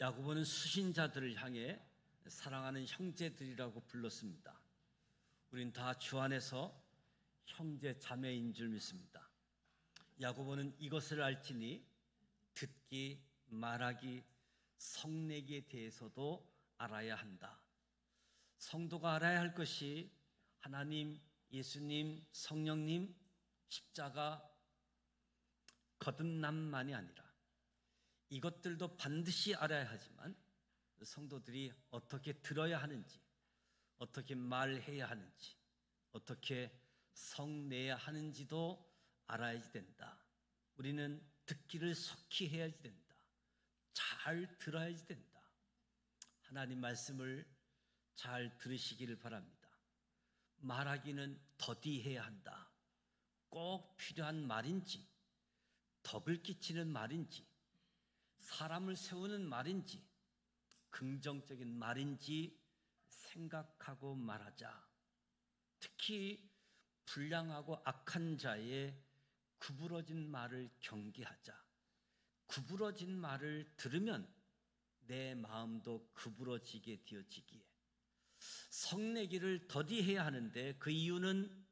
야고보는 수신자들을 향해 사랑하는 형제들이라고 불렀습니다. 우린 다 주 안에서 형제 자매인 줄 믿습니다. 야고보는 이것을 알지니 듣기, 말하기, 성내기에 대해서도 알아야 한다. 성도가 알아야 할 것이 하나님, 예수님, 성령님, 십자가, 거듭남만이 아니라 이것들도 반드시 알아야 하지만 성도들이 어떻게 들어야 하는지, 어떻게 말해야 하는지, 어떻게 성내야 하는지도 알아야지 된다. 우리는 듣기를 속히 해야지 된다. 잘 들어야지 된다. 하나님 말씀을 잘 들으시기를 바랍니다. 말하기는 더디해야 한다. 꼭 필요한 말인지, 덕을 끼치는 말인지, 사람을 세우는 말인지, 긍정적인 말인지 생각하고 말하자. 특히 불량하고 악한 자의 구부러진 말을 경계하자. 구부러진 말을 들으면 내 마음도 구부러지게 되어지기에 성내기를 더디해야 하는데, 그 이유는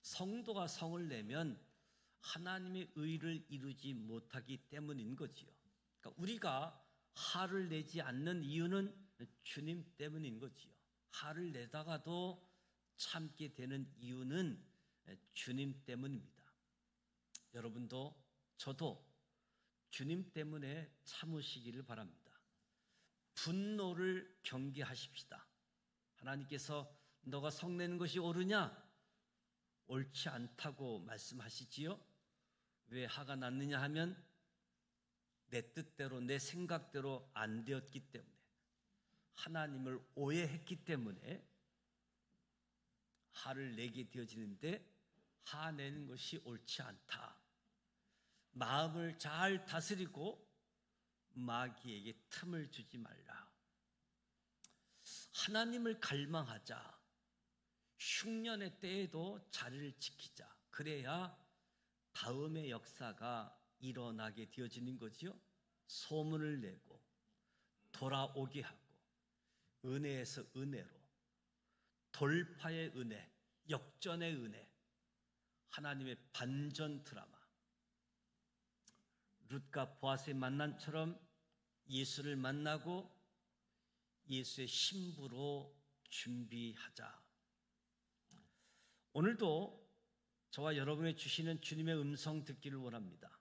성도가 성을 내면 하나님의 의를 이루지 못하기 때문인 거지요. 그러니까 우리가 화를 내지 않는 이유는 주님 때문인 거지요. 화를 내다가도 참게 되는 이유는 주님 때문입니다. 여러분도 저도 주님 때문에 참으시기를 바랍니다. 분노를 경계하십시다. 하나님께서 너가 성내는 것이 옳으냐? 옳지 않다고 말씀하시지요. 왜 화가 났느냐 하면 내 뜻대로, 내 생각대로 안 되었기 때문에, 하나님을 오해했기 때문에 화를 내게 되어지는데, 화내는 것이 옳지 않다. 마음을 잘 다스리고 마귀에게 틈을 주지 말라. 하나님을 갈망하자. 흉년의 때에도 자리를 지키자. 그래야 다음의 역사가 일어나게 되어지는 거지요. 소문을 내고 돌아오게 하고, 은혜에서 은혜로, 돌파의 은혜, 역전의 은혜, 하나님의 반전 드라마, 룻과 보아스의 만남처럼 예수를 만나고 예수의 신부로 준비하자. 오늘도 저와 여러분이 주시는 주님의 음성 듣기를 원합니다.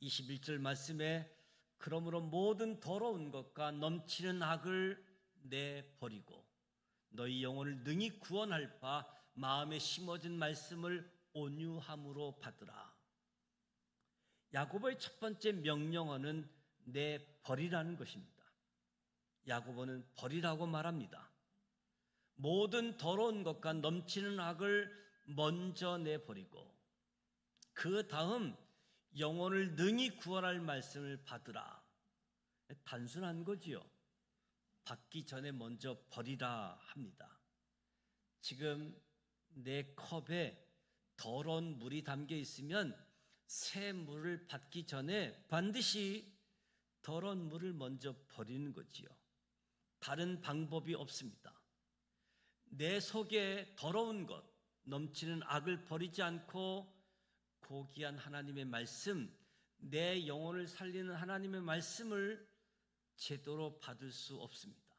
21절 말씀에 그러므로 모든 더러운 것과 넘치는 악을 내버리고 너희 영혼을 능히 구원할 바 마음에 심어진 말씀을 온유함으로 받으라. 야고보의 첫 번째 명령어는 내버리라는 것입니다. 야고보는 버리라고 말합니다. 모든 더러운 것과 넘치는 악을 먼저 내버리고 그 다음 영혼을 능히 구원할 말씀을 받으라. 단순한 거지요. 받기 전에 먼저 버리라 합니다. 지금 내 컵에 더러운 물이 담겨 있으면 새 물을 받기 전에 반드시 더러운 물을 먼저 버리는 거지요. 다른 방법이 없습니다. 내 속에 더러운 것, 넘치는 악을 버리지 않고 고귀한 하나님의 말씀, 내 영혼을 살리는 하나님의 말씀을 제대로 받을 수 없습니다.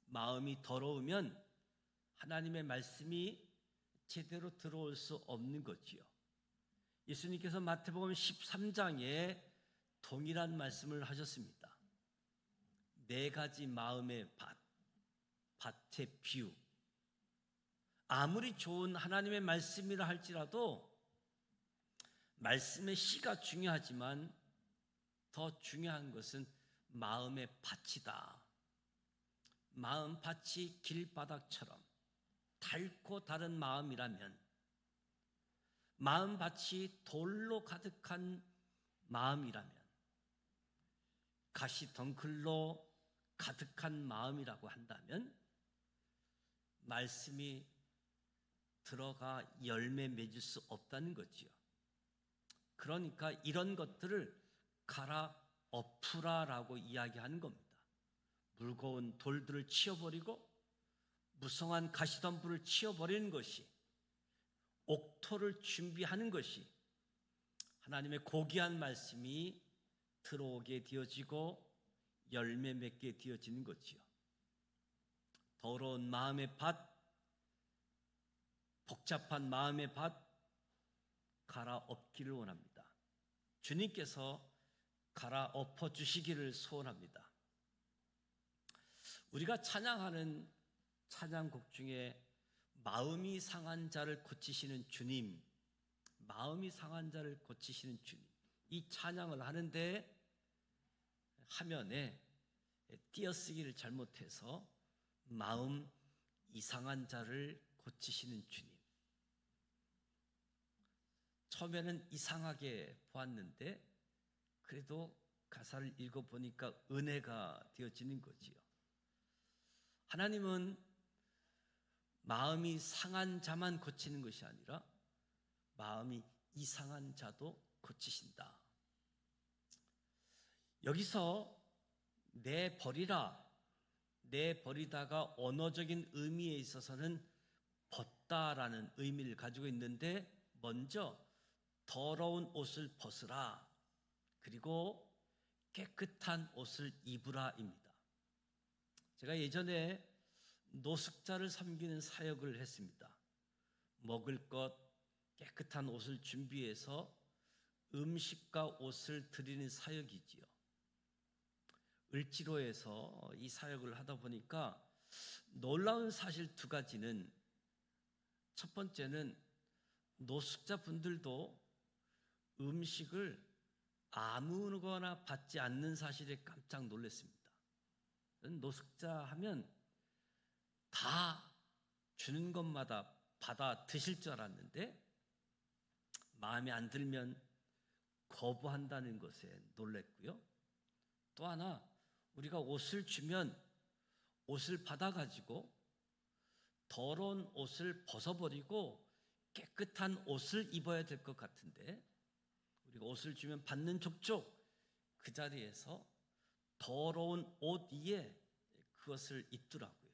마음이 더러우면 하나님의 말씀이 제대로 들어올 수 없는 거지요. 예수님께서 마태복음 13장에 동일한 말씀을 하셨습니다. 네 가지 마음의 밭의 비유. 아무리 좋은 하나님의 말씀이라 할지라도 말씀의 씨가 중요하지만 더 중요한 것은 마음의 밭이다. 마음 밭이 길바닥처럼 닳고 다른 마음이라면, 마음 밭이 돌로 가득한 마음이라면, 가시덩굴로 가득한 마음이라고 한다면 말씀이 들어가 열매 맺을 수 없다는 거지요. 그러니까 이런 것들을 갈아 엎으라라고 이야기하는 겁니다. 무거운 돌들을 치워버리고 무성한 가시덤불을 치워버리는 것이, 옥토를 준비하는 것이 하나님의 고귀한 말씀이 들어오게 되어지고 열매 맺게 되어지는 거지요. 더러운 마음의 밭, 복잡한 마음의 밭 갈아엎기를 원합니다. 주님께서 갈아엎어 주시기를 소원합니다. 우리가 찬양하는 찬양곡 중에 마음이 상한 자를 고치시는 주님, 마음이 상한 자를 고치시는 주님, 이 찬양을 하는데 화면에 띄어쓰기를 잘못해서 마음 이상한 자를 고치시는 주님. 처음에는 이상하게 보았는데 그래도 가사를 읽어보니까 은혜가 되어지는 거지요. 하나님은 마음이 상한 자만 고치는 것이 아니라 마음이 이상한 자도 고치신다. 여기서 내버리라, 내버리다가 언어적인 의미에 있어서는 벗다라는 의미를 가지고 있는데, 먼저 더러운 옷을 벗으라, 그리고 깨끗한 옷을 입으라입니다. 제가 예전에 노숙자를 섬기는 사역을 했습니다. 먹을 것, 깨끗한 옷을 준비해서 음식과 옷을 드리는 사역이지요. 을지로에서 이 사역을 하다 보니까 놀라운 사실 두 가지는, 첫 번째는 노숙자 분들도 음식을 아무거나 받지 않는 사실에 깜짝 놀랐습니다. 노숙자 하면 다 주는 것마다 받아 드실 줄 알았는데 마음에 안 들면 거부한다는 것에 놀랐고요. 또 하나, 우리가 옷을 주면 옷을 받아가지고 더러운 옷을 벗어버리고 깨끗한 옷을 입어야 될 것 같은데, 우리가 옷을 주면 받는 족족 그 자리에서 더러운 옷 위에 그것을 입더라고요.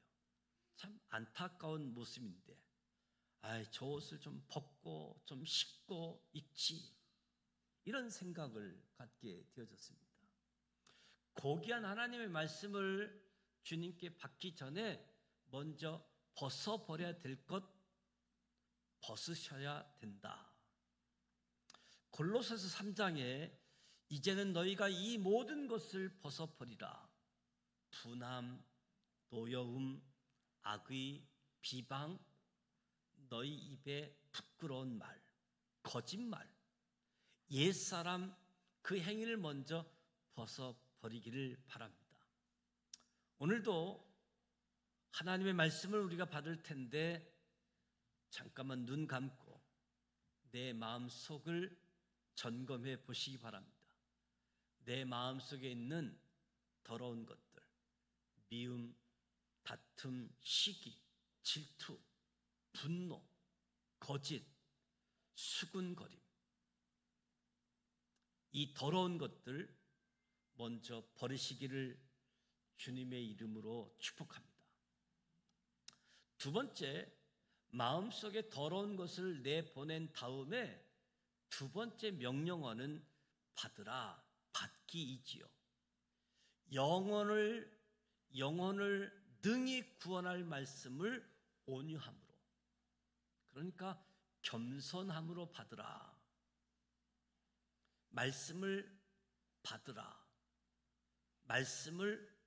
참 안타까운 모습인데, 저 옷을 좀 벗고 좀 씻고 입지, 이런 생각을 갖게 되어졌습니다. 고귀한 하나님의 말씀을 주님께 받기 전에 먼저 벗어버려야 될 것 벗으셔야 된다. 골로새서 3장에 이제는 너희가 이 모든 것을 벗어버리라. 분함, 노여움, 악의, 비방, 너희 입에 부끄러운 말, 거짓말, 옛사람 그 행위를 먼저 벗어버리기를 바랍니다. 오늘도 하나님의 말씀을 우리가 받을 텐데 잠깐만 눈 감고 내 마음속을 점검해 보시기 바랍니다. 내 마음속에 있는 더러운 것들, 미움, 다툼, 시기, 질투, 분노, 거짓, 수군거림, 이 더러운 것들 먼저 버리시기를 주님의 이름으로 축복합니다. 두 번째, 마음속에 더러운 것을 내보낸 다음에 두 번째 명령어는 받으라, 받기이지요. 영혼을 능히 구원할 말씀을 온유함으로, 그러니까 겸손함으로 받으라. 말씀을 받으라. 말씀을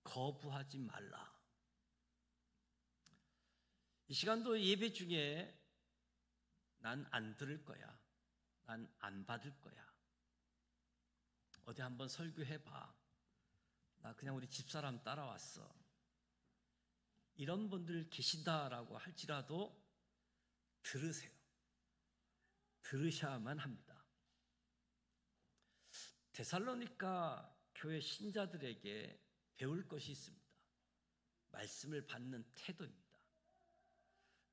거부하지 말라. 이 시간도 예배 중에 난 안 들을 거야, 난 안 받을 거야, 어디 한번 설교해봐, 나 그냥 우리 집사람 따라왔어, 이런 분들 계신다라고 할지라도 들으세요. 들으셔야만 합니다. 데살로니가 교회 신자들에게 배울 것이 있습니다. 말씀을 받는 태도입니다.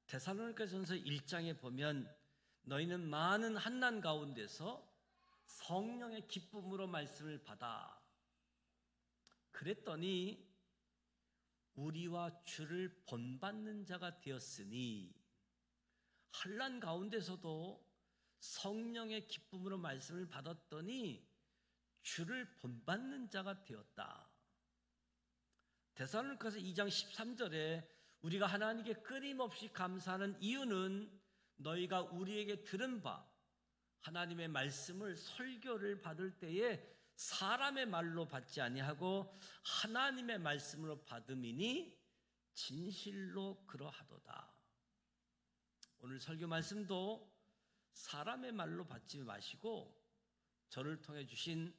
데살로니가전서 1장에 보면 너희는 많은 환난 가운데서 성령의 기쁨으로 말씀을 받아. 그랬더니 우리와 주를 본받는 자가 되었으니, 환난 가운데서도 성령의 기쁨으로 말씀을 받았더니 주를 본받는 자가 되었다. 데살로니가서 2장 13절에 우리가 하나님께 끊임없이 감사하는 이유는 너희가 우리에게 들은 바 하나님의 말씀을 설교를 받을 때에 사람의 말로 받지 아니하고 하나님의 말씀으로 받음이니 진실로 그러하도다. 오늘 설교 말씀도 사람의 말로 받지 마시고 저를 통해 주신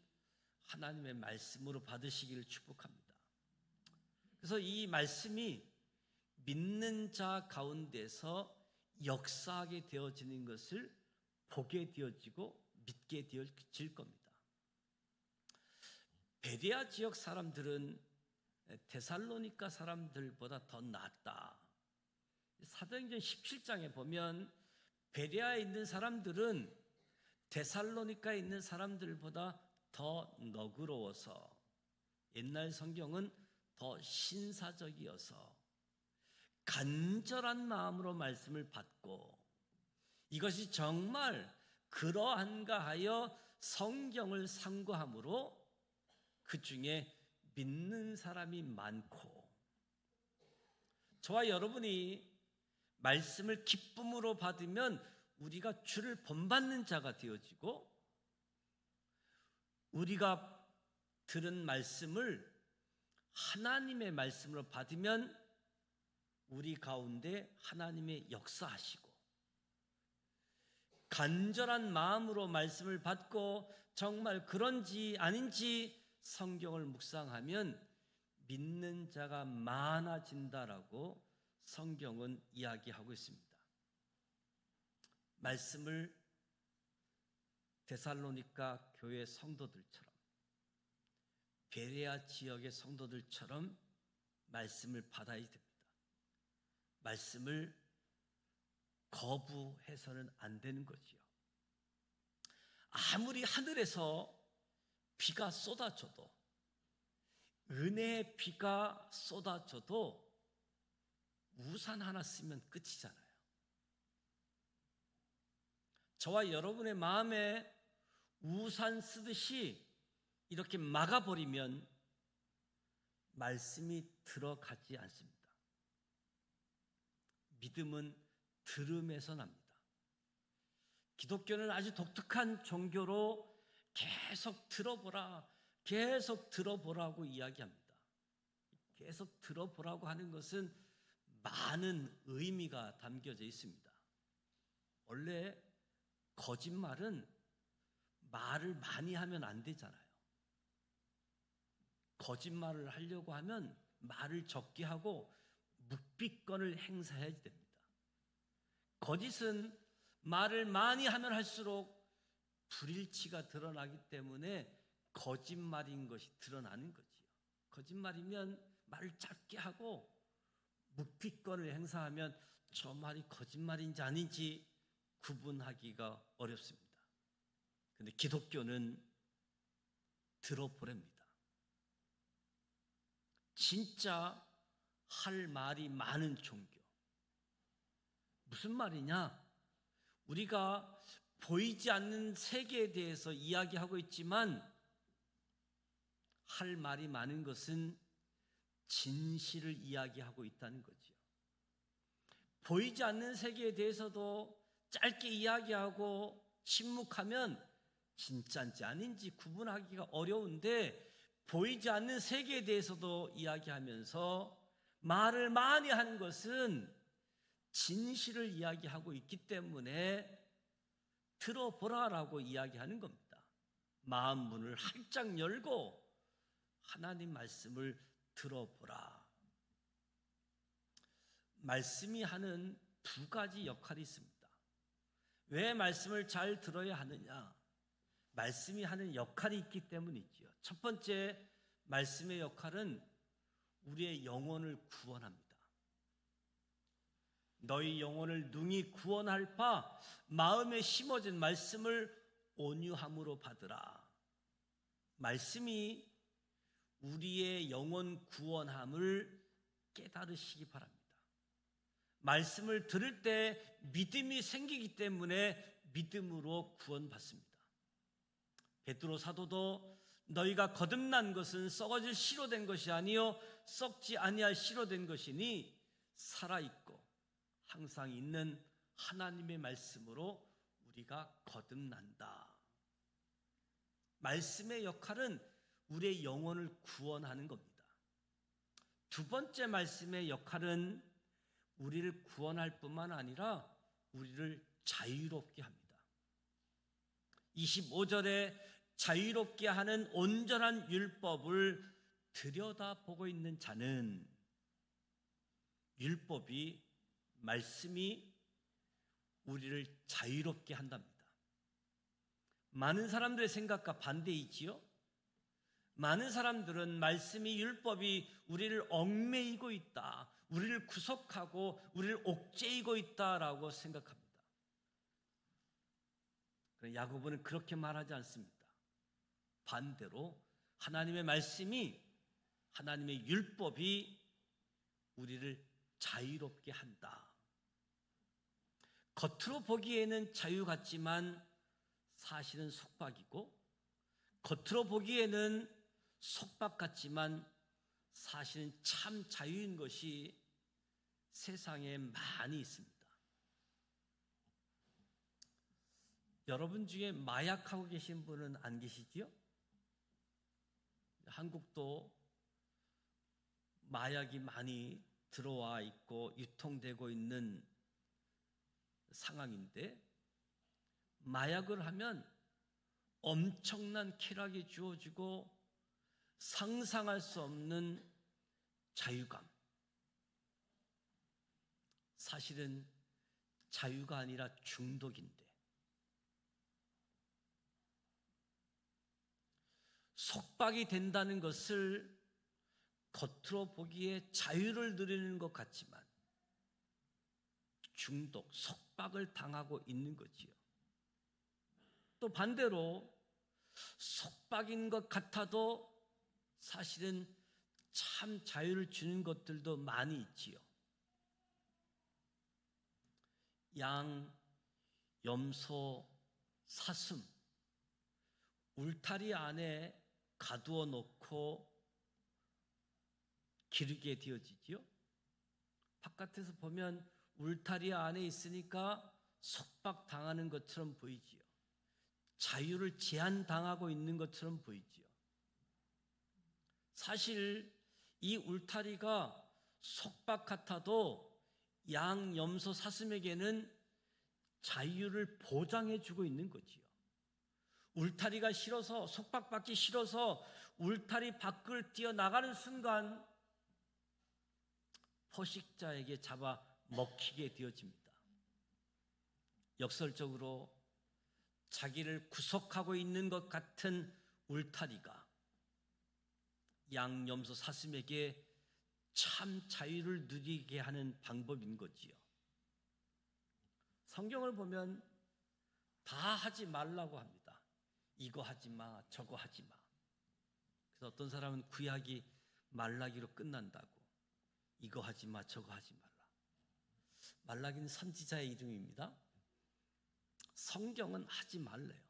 하나님의 말씀으로 받으시기를 축복합니다. 그래서 이 말씀이 믿는 자 가운데서 역사하게 되어지는 것을 보게 되어지고 믿게 되어질 겁니다. 베레아 지역 사람들은 데살로니가 사람들보다 더 낫다. 사도행전 17장에 보면 베레아에 있는 사람들은 데살로니가에 있는 사람들보다 더 너그러워서, 옛날 성경은 더 신사적이어서 간절한 마음으로 말씀을 받고, 이것이 정말 그러한가 하여 성경을 상고함으로 그 중에 믿는 사람이 많고, 저와 여러분이 말씀을 기쁨으로 받으면 우리가 주를 본받는 자가 되어지고, 우리가 들은 말씀을 하나님의 말씀으로 받으면 우리 가운데 하나님의 역사하시고, 간절한 마음으로 말씀을 받고 정말 그런지 아닌지 성경을 묵상하면 믿는 자가 많아진다라고 성경은 이야기하고 있습니다. 말씀을 데살로니가 교회 성도들처럼, 베레아 지역의 성도들처럼 말씀을 받아야 됩니다. 말씀을 거부해서는 안 되는 거지요. 아무리 하늘에서 비가 쏟아져도, 은혜의 비가 쏟아져도 우산 하나 쓰면 끝이잖아요. 저와 여러분의 마음에 우산 쓰듯이 이렇게 막아버리면 말씀이 들어가지 않습니다. 믿음은 들음에서 납니다. 기독교는 아주 독특한 종교로 계속 들어보라고 이야기합니다. 계속 들어보라고 하는 것은 많은 의미가 담겨져 있습니다. 원래 거짓말은 말을 많이 하면 안 되잖아요. 거짓말을 하려고 하면 말을 적게 하고 묵비권을 행사해야 됩니다. 거짓은 말을 많이 하면 할수록 불일치가 드러나기 때문에 거짓말인 것이 드러나는 거지요. 거짓말이면 말을 짧게 하고 묵비권을 행사하면 저 말이 거짓말인지 아닌지 구분하기가 어렵습니다. 그런데 기독교는 들어보랍니다. 진짜 할 말이 많은 종교. 무슨 말이냐? 우리가 보이지 않는 세계에 대해서 이야기하고 있지만 할 말이 많은 것은 진실을 이야기하고 있다는 거죠. 보이지 않는 세계에 대해서도 짧게 이야기하고 침묵하면 진짜인지 아닌지 구분하기가 어려운데, 보이지 않는 세계에 대해서도 이야기하면서 말을 많이 하는 것은 진실을 이야기하고 있기 때문에 들어보라라고 이야기하는 겁니다. 마음 문을 활짝 열고 하나님 말씀을 들어보라. 말씀이 하는 두 가지 역할이 있습니다. 왜 말씀을 잘 들어야 하느냐? 말씀이 하는 역할이 있기 때문이지요. 첫 번째, 말씀의 역할은 우리의 영혼을 구원합니다. 너희 영혼을 능히 구원할 바 마음에 심어진 말씀을 온유함으로 받으라. 말씀이 우리의 영혼 구원함을 깨달으시기 바랍니다. 말씀을 들을 때 믿음이 생기기 때문에 믿음으로 구원받습니다. 베드로 사도도 너희가 거듭난 것은 썩어질 씨로 된 것이 아니요 썩지 아니할 씨로 된 것이니 살아있고 항상 있는 하나님의 말씀으로 우리가 거듭난다. 말씀의 역할은 우리의 영혼을 구원하는 겁니다. 두 번째 말씀의 역할은 우리를 구원할 뿐만 아니라 우리를 자유롭게 합니다. 25절에 자유롭게 하는 온전한 율법을 들여다보고 있는 자는 율법이 말씀이 우리를 자유롭게 한답니다. 많은 사람들의 생각과 반대이지요. 많은 사람들은 말씀이 율법이 우리를 얽매이고 있다, 우리를 구속하고 우리를 옥죄이고 있다라고 생각합니다. 그러나 야고보는 그렇게 말하지 않습니다. 반대로 하나님의 말씀이, 하나님의 율법이 우리를 자유롭게 한다. 겉으로 보기에는 자유 같지만 사실은 속박이고, 겉으로 보기에는 속박 같지만 사실은 참 자유인 것이 세상에 많이 있습니다. 여러분 중에 마약하고 계신 분은 안 계시지요? 한국도 마약이 많이 들어와 있고 유통되고 있는 상황인데, 마약을 하면 엄청난 쾌락이 주어지고 상상할 수 없는 자유감. 사실은 자유가 아니라 중독인데, 속박이 된다는 것을 겉으로 보기에 자유를 누리는 것 같지만 중독, 속박을 당하고 있는 거지요. 또 반대로 속박인 것 같아도 사실은 참 자유를 주는 것들도 많이 있지요. 양, 염소, 사슴, 울타리 안에 가두어 놓고 기르게 되어지지요. 바깥에서 보면 울타리 안에 있으니까 속박당하는 것처럼 보이지요. 자유를 제한당하고 있는 것처럼 보이지요. 사실 이 울타리가 속박 같아도 양, 염소, 사슴에게는 자유를 보장해주고 있는 거지요. 울타리가 싫어서, 속박받기 싫어서 울타리 밖을 뛰어나가는 순간 포식자에게 잡아 먹히게 되어집니다. 역설적으로 자기를 구속하고 있는 것 같은 울타리가 양, 염소, 사슴에게 참 자유를 누리게 하는 방법인 거지요. 성경을 보면 다 하지 말라고 합니다. 이거 하지 마, 저거 하지 마. 그래서 어떤 사람은 구약이 말라기로 끝난다고. 이거 하지 마, 저거 하지 말라. 말라기는 선지자의 이름입니다. 성경은 하지 말래요.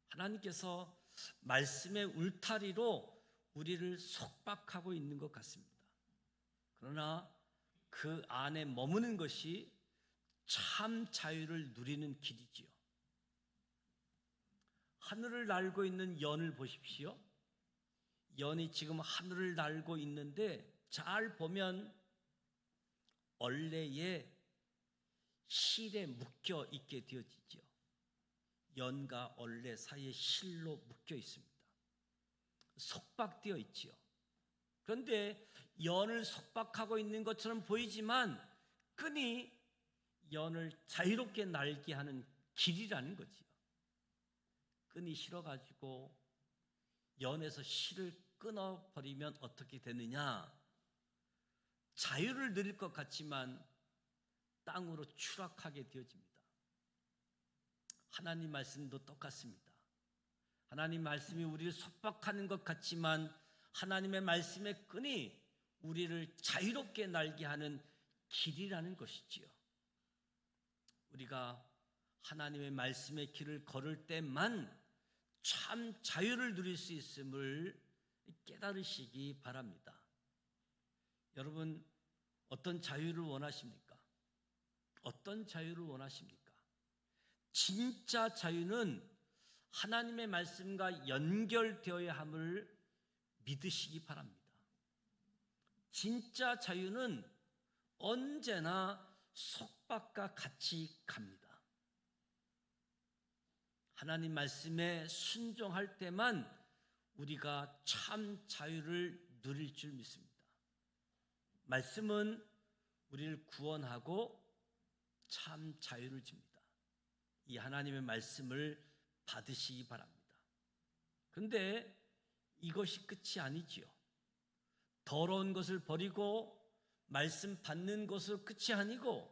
하나님께서 말씀의 울타리로 우리를 속박하고 있는 것 같습니다. 그러나 그 안에 머무는 것이 참 자유를 누리는 길이지요. 하늘을 날고 있는 연을 보십시오. 연이 지금 하늘을 날고 있는데 잘 보면 얼레에 실에 묶여 있게 되어지죠. 연과 얼레 사이에 실로 묶여 있습니다. 속박되어 있지요. 그런데 연을 속박하고 있는 것처럼 보이지만 끈이 연을 자유롭게 날게 하는 길이라는 거지요. 끈이 실어가지고 연에서 실을 끊어버리면 어떻게 되느냐? 자유를 누릴 것 같지만 땅으로 추락하게 되어집니다. 하나님 말씀도 똑같습니다. 하나님 말씀이 우리를 속박하는 것 같지만 하나님의 말씀의 끈이 우리를 자유롭게 날게 하는 길이라는 것이지요. 우리가 하나님의 말씀의 길을 걸을 때만 참 자유를 누릴 수 있음을 깨달으시기 바랍니다. 여러분, 어떤 자유를 원하십니까? 어떤 자유를 원하십니까? 진짜 자유는 하나님의 말씀과 연결되어야 함을 믿으시기 바랍니다. 진짜 자유는 언제나 속박과 같이 갑니다. 하나님 말씀에 순종할 때만 우리가 참 자유를 누릴 줄 믿습니다. 말씀은 우리를 구원하고 참 자유를 줍니다. 이 하나님의 말씀을 받으시기 바랍니다. 그런데 이것이 끝이 아니지요. 더러운 것을 버리고 말씀 받는 것으로 끝이 아니고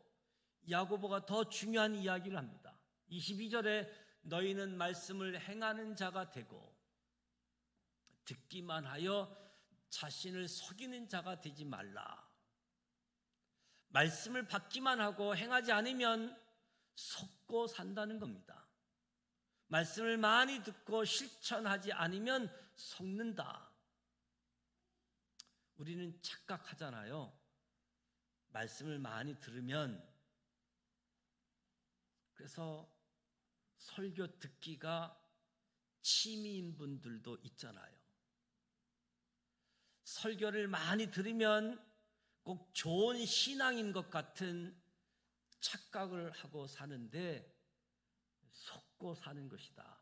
야고보가 더 중요한 이야기를 합니다. 22절에 너희는 말씀을 행하는 자가 되고 듣기만 하여 자신을 속이는 자가 되지 말라. 말씀을 받기만 하고 행하지 않으면 속고 산다는 겁니다. 말씀을 많이 듣고 실천하지 않으면 속는다. 우리는 착각하잖아요. 말씀을 많이 들으면, 그래서 설교 듣기가 취미인 분들도 있잖아요. 설교를 많이 들으면 꼭 좋은 신앙인 것 같은 착각을 하고 사는데 속고 사는 것이다.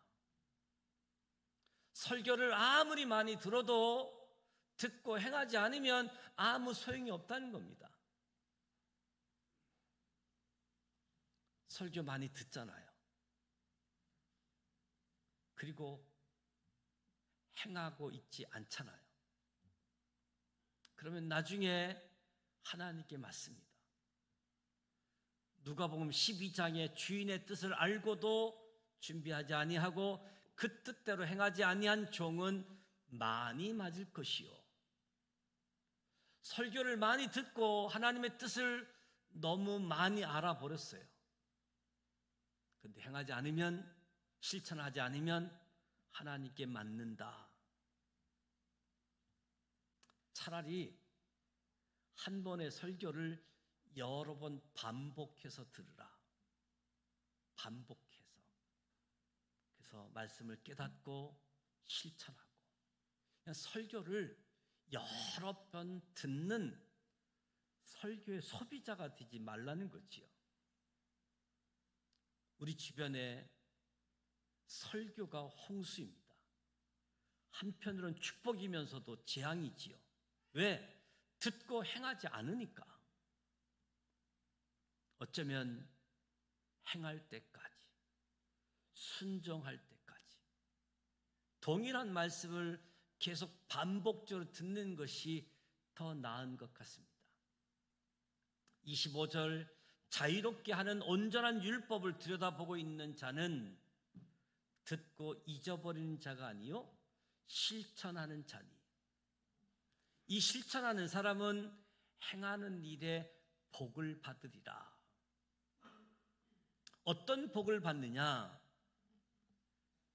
설교를 아무리 많이 들어도 듣고 행하지 않으면 아무 소용이 없다는 겁니다. 설교 많이 듣잖아요. 그리고 행하고 있지 않잖아요. 그러면 나중에 하나님께 맞습니다. 누가복음 12장의 주인의 뜻을 알고도 준비하지 아니하고 그 뜻대로 행하지 아니한 종은 많이 맞을 것이요. 설교를 많이 듣고 하나님의 뜻을 너무 많이 알아버렸어요. 그런데 행하지 않으면, 실천하지 않으면 하나님께 맞는다. 차라리 한 번의 설교를 여러 번 반복해서 들으라. 반복해서. 그래서 말씀을 깨닫고 실천하고. 그냥 설교를 여러 번 듣는 설교의 소비자가 되지 말라는 거지요. 우리 주변에 설교가 홍수입니다. 한편으로는 축복이면서도 재앙이지요. 왜? 듣고 행하지 않으니까. 어쩌면 행할 때까지, 순종할 때까지 동일한 말씀을 계속 반복적으로 듣는 것이 더 나은 것 같습니다. 25절 자유롭게 하는 온전한 율법을 들여다보고 있는 자는 듣고 잊어버리는 자가 아니요 실천하는 자니. 이 실천하는 사람은 행하는 일에 복을 받으리라. 어떤 복을 받느냐?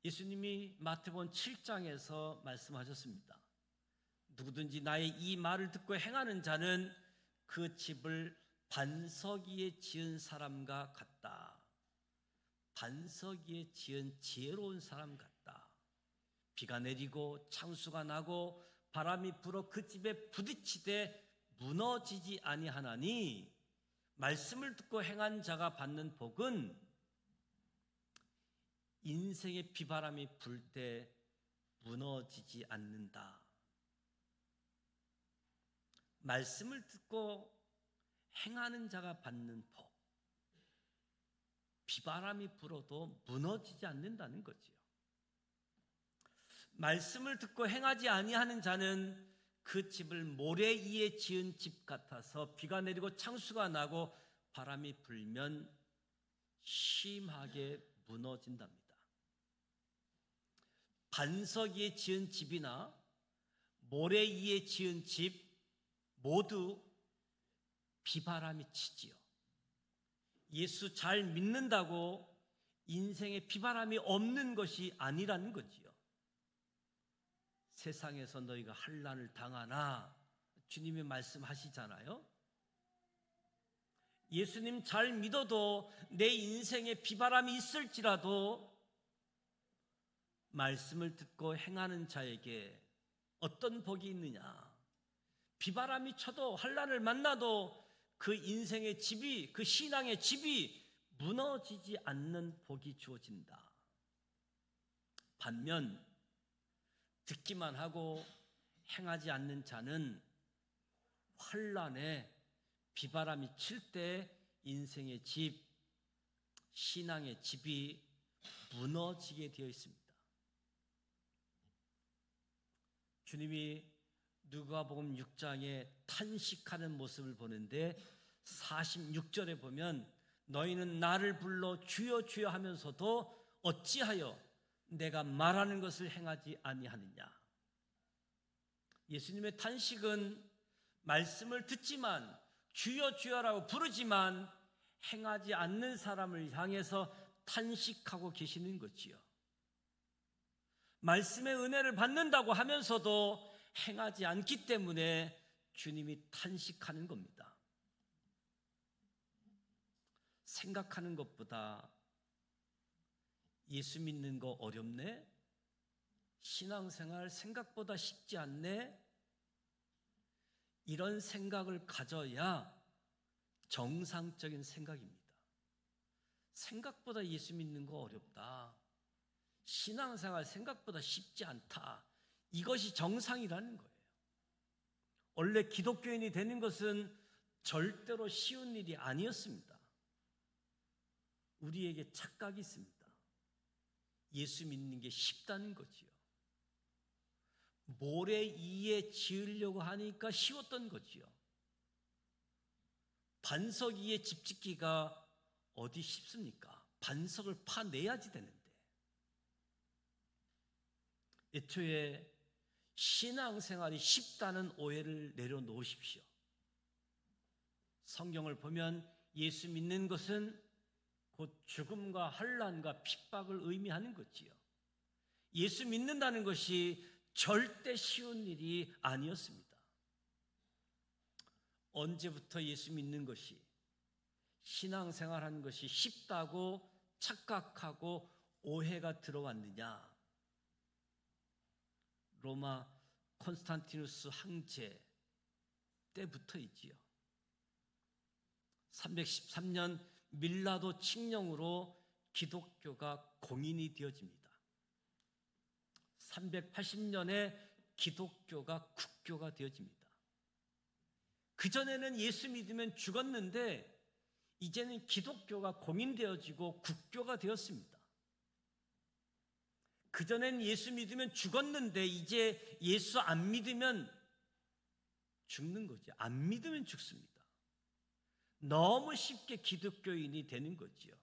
예수님이 마태복음 7장에서 말씀하셨습니다. 누구든지 나의 이 말을 듣고 행하는 자는 그 집을 반석 위에 지은 사람과 같다. 반석 위에 지은 지혜로운 사람 같다. 비가 내리고 창수가 나고 바람이 불어 그 집에 부딪히되 무너지지 아니하나니 말씀을 듣고 행한 자가 받는 복은 인생의 비바람이 불 때 무너지지 않는다. 말씀을 듣고 행하는 자가 받는 복, 비바람이 불어도 무너지지 않는다는 거지요. 말씀을 듣고 행하지 아니하는 자는 그 집을 모래 위에 지은 집 같아서 비가 내리고 창수가 나고 바람이 불면 심하게 무너진답니다. 반석 위에 지은 집이나 모래 위에 지은 집 모두 비바람이 치지요. 예수 잘 믿는다고 인생에 비바람이 없는 것이 아니라는 거지요. 세상에서 너희가 환난을 당하나 주님이 말씀하시잖아요. 예수님 잘 믿어도 내 인생에 비바람이 있을지라도 말씀을 듣고 행하는 자에게 어떤 복이 있느냐. 비바람이 쳐도 환난을 만나도 그 인생의 집이, 그 신앙의 집이 무너지지 않는 복이 주어진다. 반면 듣기만 하고 행하지 않는 자는 환난에 비바람이 칠 때 인생의 집, 신앙의 집이 무너지게 되어 있습니다. 주님이 누가복음 6장에 탄식하는 모습을 보는데 46절에 보면 너희는 나를 불러 주여 주여 하면서도 어찌하여 내가 말하는 것을 행하지 아니하느냐. 예수님의 탄식은 말씀을 듣지만 주여 주여라고 부르지만 행하지 않는 사람을 향해서 탄식하고 계시는 거지요. 말씀의 은혜를 받는다고 하면서도 행하지 않기 때문에 주님이 탄식하는 겁니다. 생각하는 것보다 예수 믿는 거 어렵네? 신앙생활 생각보다 쉽지 않네? 이런 생각을 가져야 정상적인 생각입니다. 생각보다 예수 믿는 거 어렵다. 신앙생활 생각보다 쉽지 않다. 이것이 정상이라는 거예요. 원래 기독교인이 되는 것은 절대로 쉬운 일이 아니었습니다. 우리에게 착각이 있습니다. 예수 믿는 게 쉽다는 거지요. 모래 위에 지으려고 하니까 쉬웠던 거지요. 반석 위에 집 짓기가 어디 쉽습니까? 반석을 파내야지 되는데. 애초에 신앙생활이 쉽다는 오해를 내려놓으십시오. 성경을 보면 예수 믿는 것은 곧 죽음과 환난과 핍박을 의미하는 거지요. 예수 믿는다는 것이 절대 쉬운 일이 아니었습니다. 언제부터 예수 믿는 것이, 신앙생활하는 것이 쉽다고 착각하고 오해가 들어왔느냐? 로마 콘스탄티누스 황제 때부터이지요. 313년 밀라도 칙령으로 기독교가 공인이 되어집니다. 380년에 기독교가 국교가 되어집니다. 그전에는 예수 믿으면 죽었는데 이제는 기독교가 공인되어지고 국교가 되었습니다. 그전에는 예수 믿으면 죽었는데 이제 예수 안 믿으면 죽는 거죠. 안 믿으면 죽습니다. 너무 쉽게 기독교인이 되는 거지요.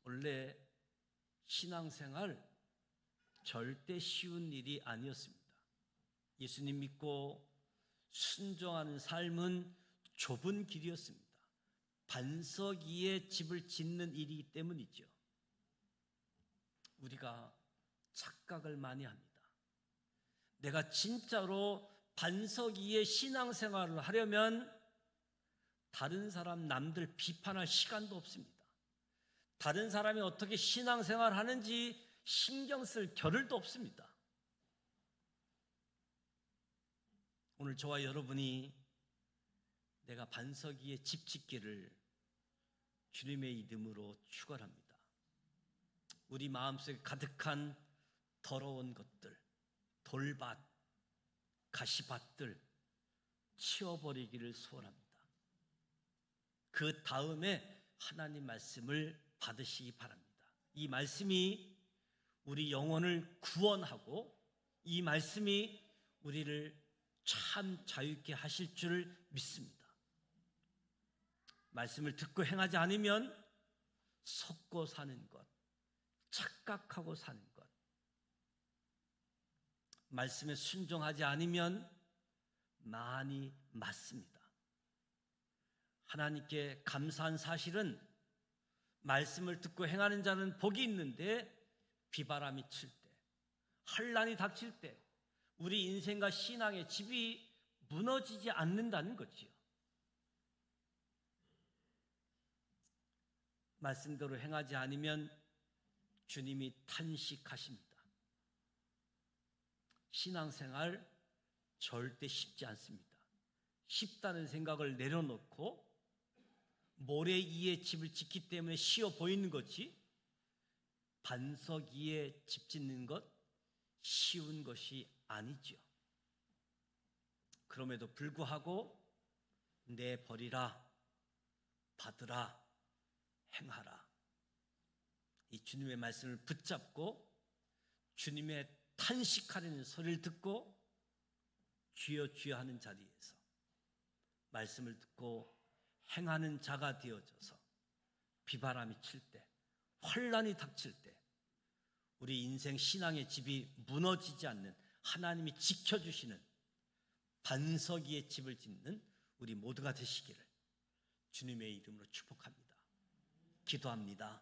원래 신앙생활 절대 쉬운 일이 아니었습니다. 예수님 믿고 순종하는 삶은 좁은 길이었습니다. 반석 위에 집을 짓는 일이기 때문이죠. 우리가 착각을 많이 합니다. 내가 진짜로 반석 위에 신앙생활을 하려면 다른 사람 남들 비판할 시간도 없습니다. 다른 사람이 어떻게 신앙생활 하는지 신경 쓸 겨를도 없습니다. 오늘 저와 여러분이 내가 반석 위에 집 짓기를 주님의 이름으로 축원합니다. 우리 마음속에 가득한 더러운 것들, 돌밭, 가시밭들 치워버리기를 소원합니다. 그 다음에 하나님 말씀을 받으시기 바랍니다. 이 말씀이 우리 영혼을 구원하고 이 말씀이 우리를 참 자유있게 하실 줄 믿습니다. 말씀을 듣고 행하지 않으면 속고 사는 것, 착각하고 사는 것, 말씀에 순종하지 않으면 많이 맞습니다. 하나님께 감사한 사실은 말씀을 듣고 행하는 자는 복이 있는데 비바람이 칠 때, 환난이 닥칠 때 우리 인생과 신앙의 집이 무너지지 않는다는 거지요. 말씀대로 행하지 않으면 주님이 탄식하십니다. 신앙생활 절대 쉽지 않습니다. 쉽다는 생각을 내려놓고 모래 위에 집을 짓기 때문에 쉬워 보이는 거지, 반석 위에 집 짓는 것 쉬운 것이 아니죠. 그럼에도 불구하고 내버리라, 받으라, 행하라, 이 주님의 말씀을 붙잡고 주님의 탄식하려는 소리를 듣고 주여 주여 하는 자리에서 말씀을 듣고 행하는 자가 되어져서 비바람이 칠 때, 환난이 닥칠 때 우리 인생 신앙의 집이 무너지지 않는, 하나님이 지켜주시는 반석 위에 집을 짓는 우리 모두가 되시기를 주님의 이름으로 축복합니다. 기도합니다.